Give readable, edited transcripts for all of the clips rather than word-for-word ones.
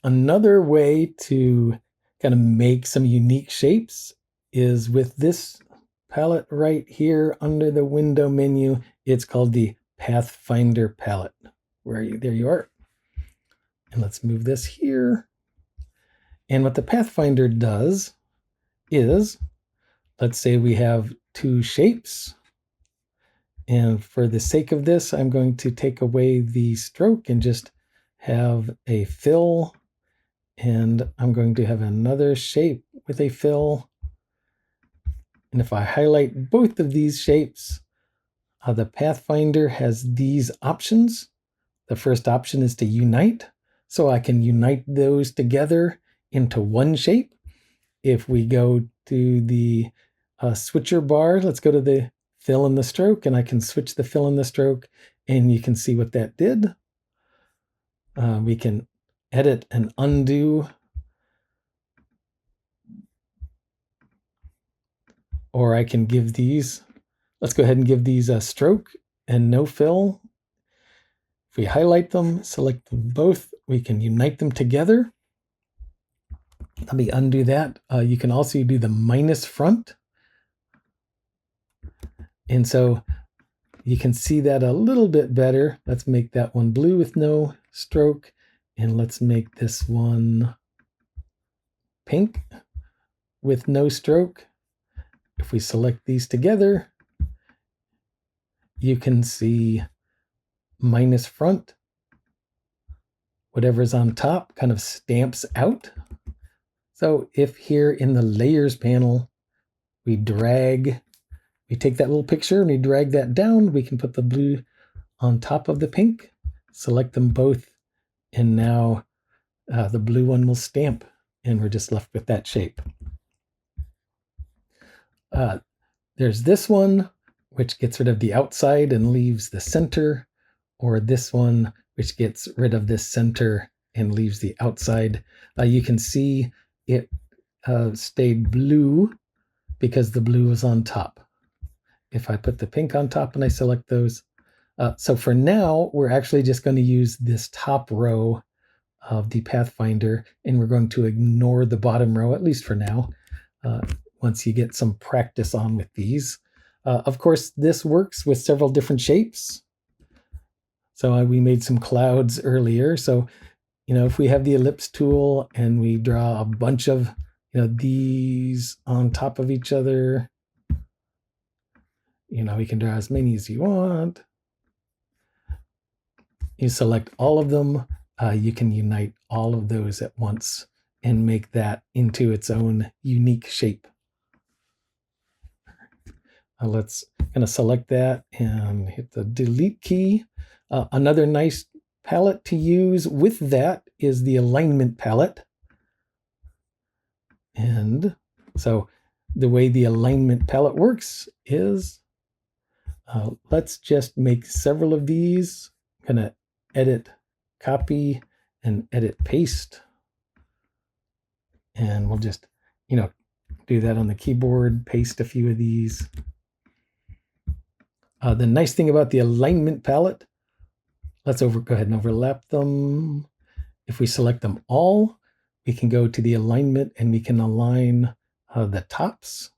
Another way to kind of make some unique shapes is with this palette right here under the window menu. It's called the Pathfinder palette. There you are. And let's move this here. And what the Pathfinder does is, let's say we have two shapes. And for the sake of this, I'm going to take away the stroke and just have a fill. And I'm going to have another shape with a fill. And if I highlight both of these shapes, the Pathfinder has these options. The first option is to unite. So I can unite those together into one shape. If we go to the switcher bar, let's go to the fill and the stroke, and I can switch the fill and the stroke, and you can see what that did. We can edit and undo, or I can give these, let's go ahead and give these a stroke and no fill. If we highlight them, select them both, we can unite them together. Let me undo that. You can also do the minus front. And so you can see that a little bit better. Let's make that one blue with no stroke. And let's make this one pink with no stroke. If we select these together, you can see minus front. Whatever's on top kind of stamps out. So if here in the layers panel, we take that little picture and we drag that down, we can put the blue on top of the pink, select them both, and now the blue one will stamp, and we're just left with that shape. There's this one, which gets rid of the outside and leaves the center, or this one, which gets rid of this center and leaves the outside. You can see it stayed blue because the blue was on top. If I put the pink on top and I select those. So for now, we're actually just going to use this top row of the Pathfinder, and we're going to ignore the bottom row, at least for now, once you get some practice on with these. Of course, this works with several different shapes. So we made some clouds earlier. So, if we have the ellipse tool and we draw a bunch of, these on top of each other, we can draw as many as you want. You select all of them. You can unite all of those at once and make that into its own unique shape. Let's kind of select that and hit the delete key. Another nice palette to use with that is the alignment palette. And so the way the alignment palette works is, let's just make several of these. I'm going to edit, copy, and edit, paste. And we'll just, do that on the keyboard, paste a few of these. The nice thing about the alignment palette, let's go ahead and overlap them. If we select them all, we can go to the alignment and we can align the tops.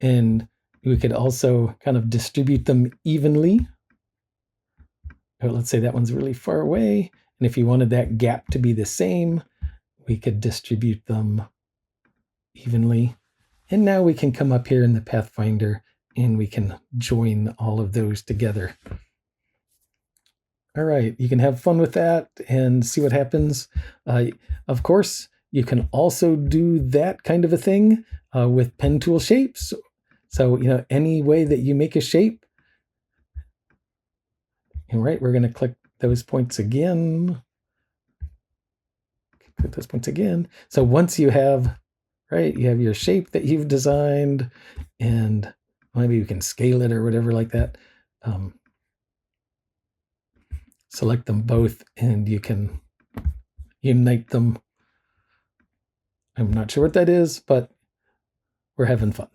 And we could also kind of distribute them evenly. Let's say that one's really far away. And if you wanted that gap to be the same, we could distribute them evenly. And now we can come up here in the Pathfinder and we can join all of those together. All right, you can have fun with that and see what happens. Of course, you can also do that kind of a thing with pen tool shapes. So, any way that you make a shape. All right, we're going to click those points again. Click those points again. So once you have, you have your shape that you've designed, and maybe you can scale it or whatever like that. Select them both and you can unite them. I'm not sure what that is, but we're having fun.